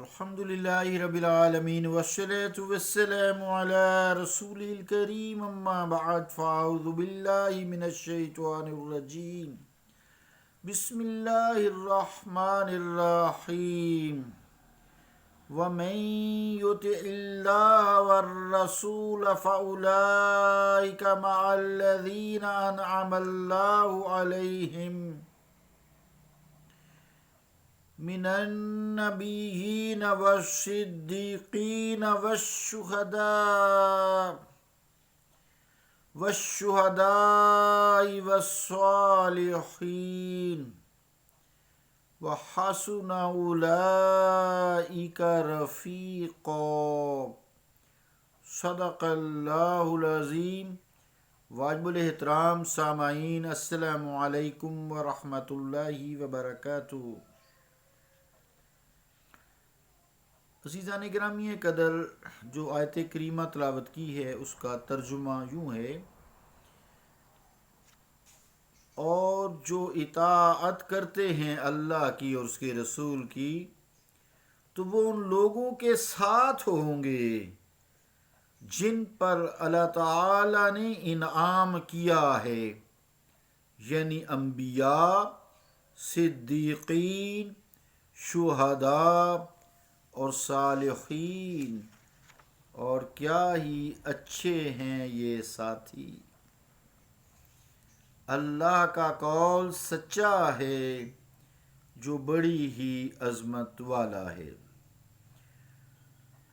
الحمد لله رب العالمين والصلاة والسلام على رسوله الكريم أما بعد فأعوذ بالله من الشيطان الرجيم بسم الله الرحمن الرحيم ومن يطع الله والرسول فأولئك مع الذين أنعم الله عليهم من النبيين والصديقين والشهداء والصالحين وحسن أولئك رفيقا صدق اللہ العظیم۔ واجب الاحترام سامعین، السلام علیکم ورحمۃ اللہ وبرکاتہ۔ عزیزان گرامی قدر، جو آیت کریمہ تلاوت کی ہے اس کا ترجمہ یوں ہے: اور جو اطاعت کرتے ہیں اللہ کی اور اس کے رسول کی تو وہ ان لوگوں کے ساتھ ہوں گے جن پر اللہ تعالی نے انعام کیا ہے، یعنی انبیاء، صدیقین، شہداء اور صالحین، اور کیا ہی اچھے ہیں یہ ساتھی۔ اللہ کا قول سچا ہے جو بڑی ہی عظمت والا ہے۔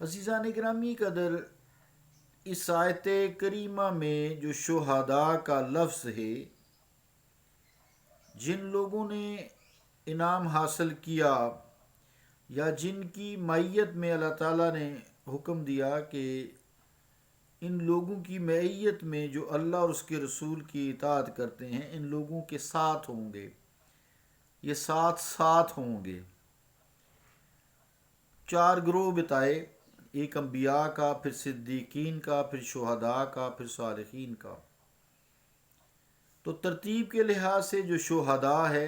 عزیزان گرامی قدر، اس آیت کریمہ میں جو شہداء کا لفظ ہے، جن لوگوں نے انعام حاصل کیا یا جن کی معیت میں اللہ تعالیٰ نے حکم دیا کہ ان لوگوں کی معیت میں جو اللہ اور اس کے رسول کی اطاعت کرتے ہیں ان لوگوں کے ساتھ ہوں گے، یہ ساتھ ہوں گے۔ 4 گروہ بتائے، ایک انبیاء کا، پھر صدیقین کا، پھر شہداء کا، پھر صالحین کا۔ تو ترتیب کے لحاظ سے جو شہداء ہے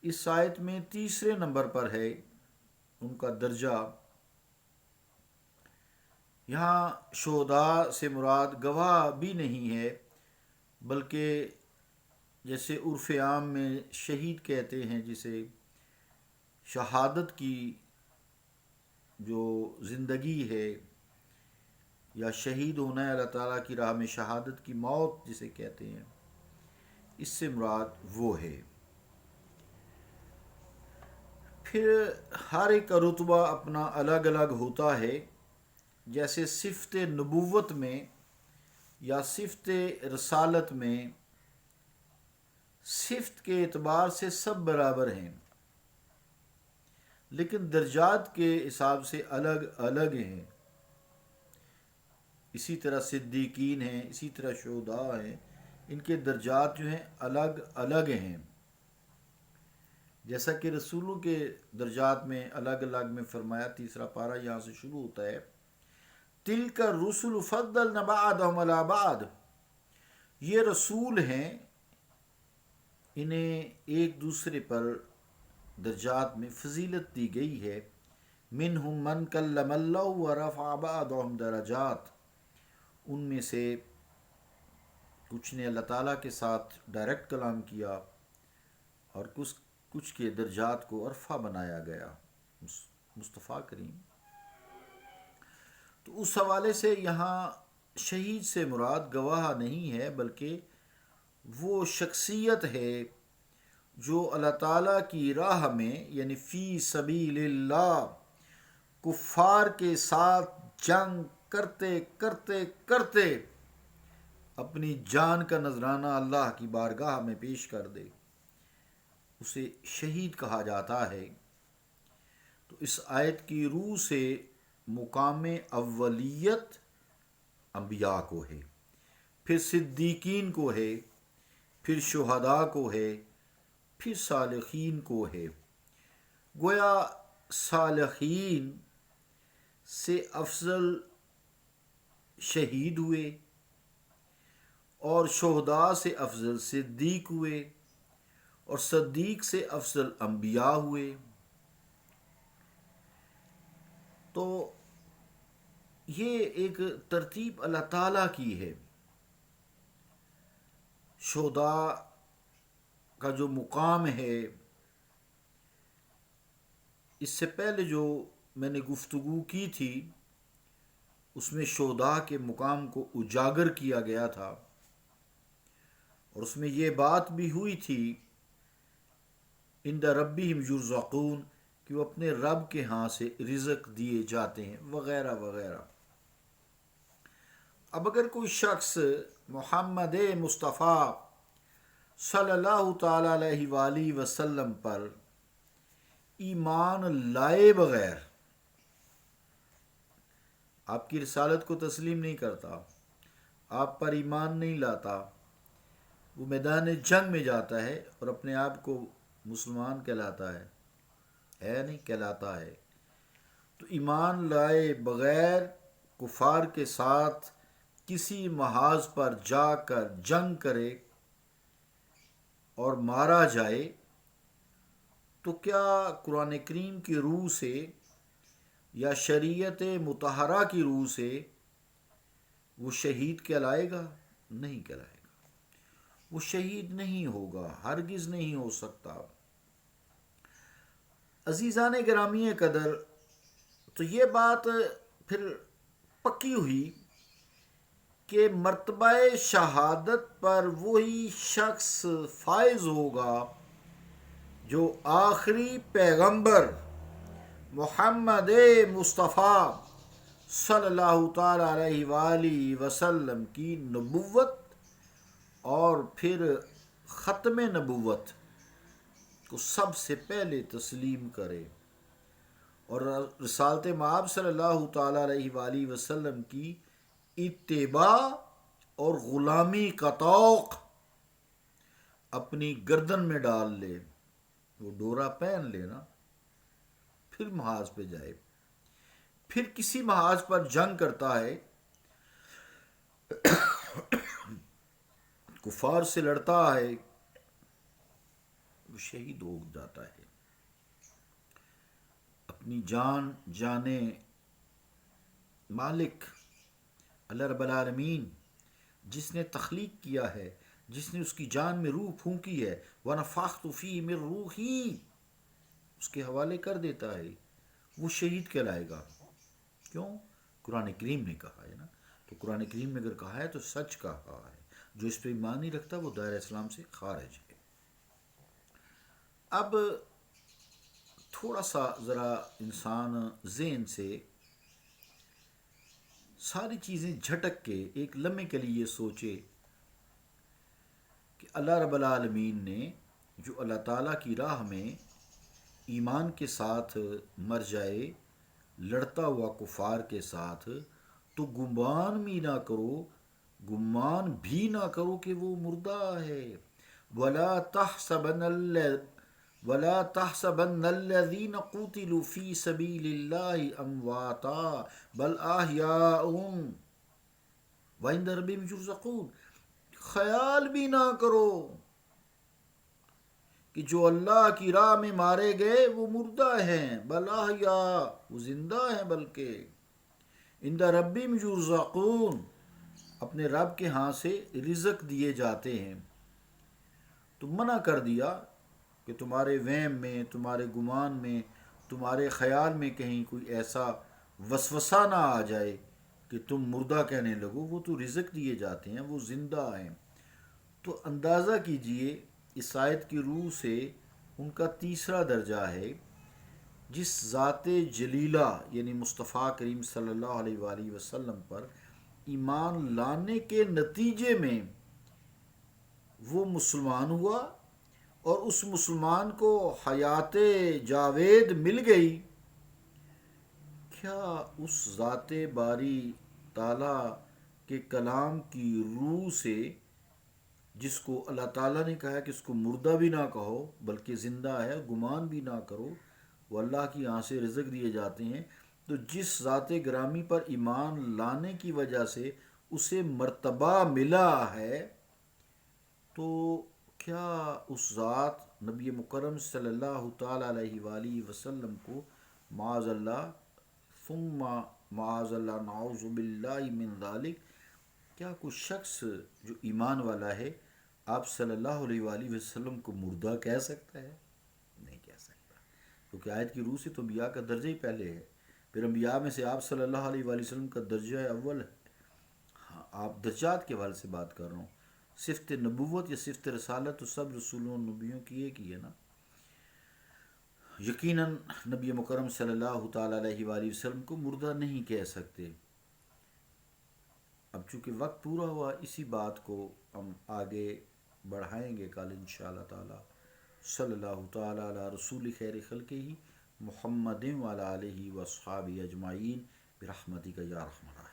اس آیت میں تیسرے نمبر پر ہے ان کا درجہ۔ یہاں شہداء سے مراد گواہ بھی نہیں ہے، بلکہ جیسے عرف عام میں شہید کہتے ہیں، جسے شہادت کی جو زندگی ہے یا شہید ہونا ہے اللہ تعالیٰ کی راہ میں، شہادت کی موت جسے کہتے ہیں، اس سے مراد وہ ہے۔ پھر ہر ایک کا رتبہ اپنا الگ الگ ہوتا ہے، جیسے صفت نبوت میں یا صفت رسالت میں صفت کے اعتبار سے سب برابر ہیں، لیکن درجات کے حساب سے الگ الگ ہیں۔ اسی طرح صدیقین ہیں، اسی طرح شہداء ہیں، ان کے درجات جو ہیں الگ الگ ہیں۔ جیسا کہ رسولوں کے درجات میں الگ الگ میں فرمایا، تیسرا پارہ یہاں سے شروع ہوتا ہے: تِلْكَ الرُّسُلُ فَضَّلْنَا بَعْضَهُمْ عَلَى بَعْضٍ، یہ رسول ہیں، انہیں ایک دوسرے پر درجات میں فضیلت دی گئی ہے۔ مِنْهُمْ مَنْ كَلَّمَ اللَّهُ وَرَفَعَ بَعْضَهُمْ درجات، ان میں سے کچھ نے اللہ تعالیٰ کے ساتھ ڈائریکٹ کلام کیا اور کچھ کے درجات کو عرفہ بنایا گیا، مصطفیٰ کریم۔ تو اس حوالے سے یہاں شہید سے مراد گواہ نہیں ہے، بلکہ وہ شخصیت ہے جو اللہ تعالیٰ کی راہ میں، یعنی فی سبیل اللہ، کفار کے ساتھ جنگ کرتے کرتے کرتے اپنی جان کا نذرانہ اللہ کی بارگاہ میں پیش کر دے، اسے شہید کہا جاتا ہے۔ تو اس آیت کی روح سے مقام اولیت انبیاء کو ہے، پھر صدیقین کو ہے، پھر شہداء کو ہے، پھر صالحین کو ہے۔ گویا صالحین سے افضل شہید ہوئے، اور شہداء سے افضل صدیق ہوئے، اور صدیق سے افضل انبیاء ہوئے۔ تو یہ ایک ترتیب اللہ تعالیٰ کی ہے. شہداء کا جو مقام ہے، اس سے پہلے جو میں نے گفتگو کی تھی اس میں شہداء کے مقام کو اجاگر کیا گیا تھا، اور اس میں یہ بات بھی ہوئی تھی عند ربہم یرزقون کہ وہ اپنے رب کے ہاں سے رزق دیے جاتے ہیں وغیرہ وغیرہ. اب اگر کوئی شخص محمد مصطفیٰ صلی اللہ تعالی علیہ وآلہ وسلم پر ایمان لائے بغیر آپ کی رسالت کو تسلیم نہیں کرتا، آپ پر ایمان نہیں لاتا، وہ میدان جنگ میں جاتا ہے اور اپنے آپ کو مسلمان کہلاتا ہے نہیں کہلاتا ہے، تو ایمان لائے بغیر کفار کے ساتھ کسی محاذ پر جا کر جنگ کرے اور مارا جائے تو کیا قرآن کریم کی روح سے یا شریعت مطہرہ کی روح سے وہ شہید کہلائے گا؟ نہیں کہلائے گا، وہ شہید نہیں ہوگا، ہرگز نہیں ہو سکتا. عزیزان گرامی قدر، تو یہ بات پھر پکی ہوئی کہ مرتبہ شہادت پر وہی شخص فائز ہوگا جو آخری پیغمبر محمد مصطفیٰ صلی اللہ تعالی علیہ وآلہ وسلم کی نبوت اور پھر ختم نبوت کو سب سے پہلے تسلیم کرے اور رسالت مآب صلی اللہ تعالی علیہ وآلہ وسلم کی اتباع اور غلامی کا توق اپنی گردن میں ڈال لے. وہ ڈورا پہن لے نا، پھر محاذ پہ جائے، پھر کسی محاذ پر جنگ کرتا ہے، کفار سے لڑتا ہے، وہ شہید ہو جاتا ہے. اپنی جانے مالک اللہ رب العالمین جس نے تخلیق کیا ہے، جس نے اس کی جان میں روح پھونکی ہے، وَنَفَخْتُ فِيهِ مِن رُوحِي، اس کے حوالے کر دیتا ہے، وہ شہید کہلائے گا. کیوں؟ قرآن کریم نے کہا ہے نا. تو قرآن کریم نے اگر کہا ہے تو سچ کہا ہے. جو اس پہ ایمان نہیں رکھتا وہ دائرہ اسلام سے خارج ہے. اب تھوڑا سا ذرا انسان ذہن سے ساری چیزیں جھٹک کے ایک لمحے کے لیے سوچے کہ اللہ رب العالمین نے جو اللہ تعالیٰ کی راہ میں ایمان کے ساتھ مر جائے لڑتا ہوا کفار کے ساتھ، تو گمان بھی نہ کرو کہ وہ مردہ ہے. وَلَا تَحْسَبَنَّ الَّذِينَ قُتِلُوا فِي سَبِيلِ اللَّهِ أَمْوَاتًا بَلْ أَحْيَاءٌ وَعِندَ رَبِّهِمْ يُرْزَقُونَ. خیال بھی نہ کرو کہ جو اللہ کی راہ میں مارے گئے وہ مردہ ہیں، بل احیاء، وہ زندہ ہیں، بلکہ عند ربہم یرزقون، اپنے رب کے ہاں سے رزق دیے جاتے ہیں. تو منع کر دیا کہ تمہارے وہم میں، تمہارے گمان میں، تمہارے خیال میں کہیں کوئی ایسا وسوسہ نہ آ جائے کہ تم مردہ کہنے لگو. وہ تو رزق دیے جاتے ہیں، وہ زندہ ہیں. تو اندازہ کیجئے اس آیت کی روح سے ان کا تیسرا درجہ ہے جس ذات جلیلہ یعنی مصطفیٰ کریم صلی اللہ علیہ وآلہ وسلم پر ایمان لانے کے نتیجے میں وہ مسلمان ہوا اور اس مسلمان کو حیات جاوید مل گئی. کیا اس ذات باری تعالیٰ کے کلام کی روح سے، جس کو اللہ تعالیٰ نے کہا کہ اس کو مردہ بھی نہ کہو بلکہ زندہ ہے، گمان بھی نہ کرو، وہ اللہ کی یہاں سے رزق دیے جاتے ہیں، تو جس ذات گرامی پر ایمان لانے کی وجہ سے اسے مرتبہ ملا ہے، تو کیا اس ذات نبی مکرم صلی اللہ تعالی علیہ وآلہ وسلم کو معاذ اللہ ثم معاذ اللہ نعوذ باللہ من ذالک، کیا کوئی شخص جو ایمان والا ہے آپ صلی اللہ علیہ وآلہ وسلم کو مردہ کہہ سکتا ہے؟ نہیں کہہ سکتا، کیونکہ آیت کی روح سے تو انبیاء کا درجہ ہی پہلے ہے، پھر انبیاء میں سے آپ صلی اللہ علیہ وآلہ وسلم کا درجہ اول ہے۔ ہاں، آپ درجات کے حوالے سے بات کر رہا ہوں، صفت نبوت یا صفت رسالت تو سب رسولوں اور نبیوں کی ایک ہی ہے نا۔ یقیناً نبی مکرم صلی اللہ تعالیٰ علیہ وآلہ وسلم کو مردہ نہیں کہہ سکتے۔ اب چونکہ وقت پورا ہوا، اسی بات کو ہم آگے بڑھائیں گے کل انشاءاللہ تعالی۔ صلی اللہ تعالیٰ علی رسول خیر خلقہ محمد وعلی آلہ واصحابہ اجمعین برحمتک یا ارحم الراحمین۔